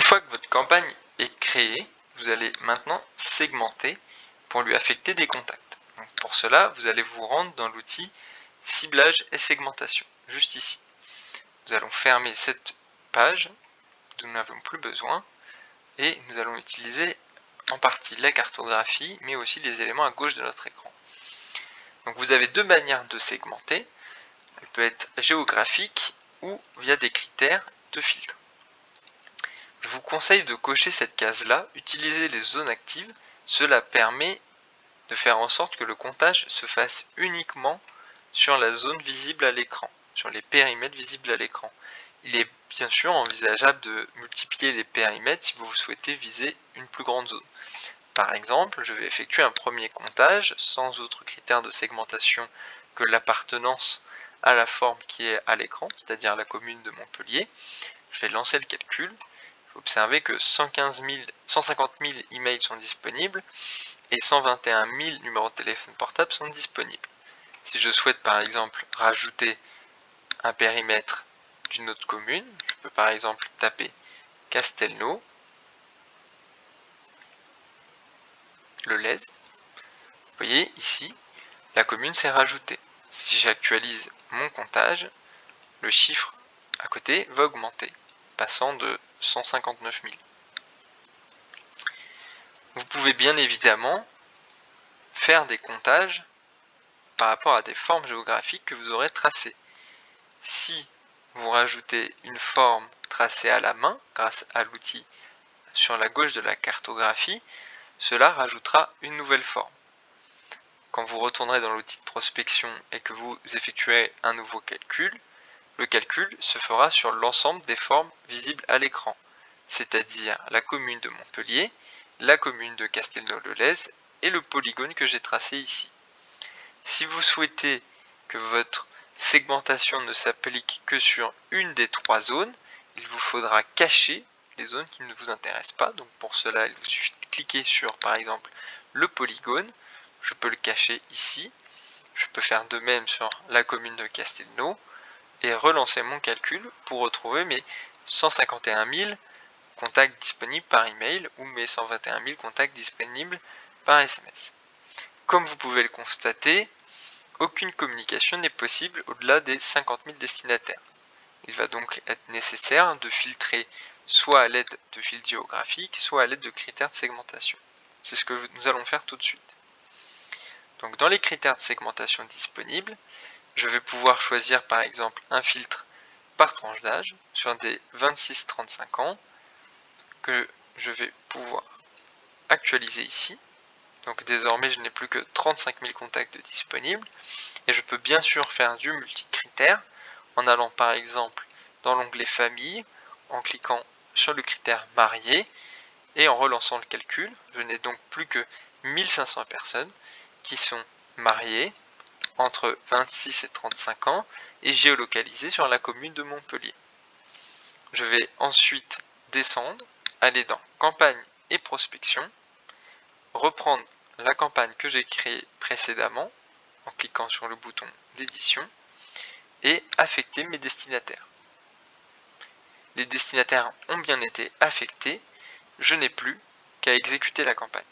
fois que votre campagne est créée, vous allez maintenant segmenter pour lui affecter des contacts. Donc pour cela, vous allez vous rendre dans l'outil ciblage et segmentation, juste ici. Nous allons fermer cette page dont nous n'avons plus besoin et nous allons utiliser en partie la cartographie, mais aussi les éléments à gauche de notre écran. Donc vous avez deux manières de segmenter. Elle peut être géographique ou via des critères de filtre. Je vous conseille de cocher cette case-là, utiliser les zones actives. Cela permet de faire en sorte que le comptage se fasse uniquement sur la zone visible à l'écran, sur les périmètres visibles à l'écran. Il est bien sûr envisageable de multiplier les périmètres si vous souhaitez viser une plus grande zone. Par exemple, je vais effectuer un premier comptage sans autre critère de segmentation que l'appartenance à la forme qui est à l'écran, c'est-à-dire la commune de Montpellier. Je vais lancer le calcul. Vous observez que 150 000 emails sont disponibles et 121 000 numéros de téléphone portable sont disponibles. Si je souhaite par exemple rajouter un périmètre d'une autre commune, je peux par exemple taper Castelnau, le Lez. Vous voyez ici, la commune s'est rajoutée. Si j'actualise mon comptage, le chiffre à côté va augmenter, passant de 159 000. Vous pouvez bien évidemment faire des comptages par rapport à des formes géographiques que vous aurez tracées. Si vous rajoutez une forme tracée à la main grâce à l'outil sur la gauche de la cartographie, cela rajoutera une nouvelle forme. Quand vous retournerez dans l'outil de prospection et que vous effectuez un nouveau calcul, le calcul se fera sur l'ensemble des formes visibles à l'écran, c'est-à-dire la commune de Montpellier, la commune de Castelnau-le-Lez et le polygone que j'ai tracé ici. Si vous souhaitez que votre segmentation ne s'applique que sur une des trois zones, il vous faudra cacher les zones qui ne vous intéressent pas. Donc pour cela, il vous suffit de cliquer sur par exemple le polygone. Je peux le cacher ici. Je peux faire de même sur la commune de Castelnau et relancer mon calcul pour retrouver mes 151 000 contacts disponibles par email ou mes 121 000 contacts disponibles par SMS. Comme vous pouvez le constater, aucune communication n'est possible au-delà des 50 000 destinataires. Il va donc être nécessaire de filtrer soit à l'aide de filtres géographiques, soit à l'aide de critères de segmentation. C'est ce que nous allons faire tout de suite. Donc dans les critères de segmentation disponibles, je vais pouvoir choisir par exemple un filtre par tranche d'âge sur des 26-35 ans que je vais pouvoir actualiser ici. Donc désormais je n'ai plus que 35 000 contacts disponibles et je peux bien sûr faire du multicritère en allant par exemple dans l'onglet famille, en cliquant sur le critère marié et en relançant le calcul. Je n'ai donc plus que 1500 personnes qui sont mariées entre 26 et 35 ans et géolocalisées sur la commune de Montpellier. Je vais ensuite descendre, aller dans campagne et prospection, reprendre la campagne que j'ai créée précédemment en cliquant sur le bouton d'édition et affecter mes destinataires. Les destinataires ont bien été affectés, je n'ai plus qu'à exécuter la campagne.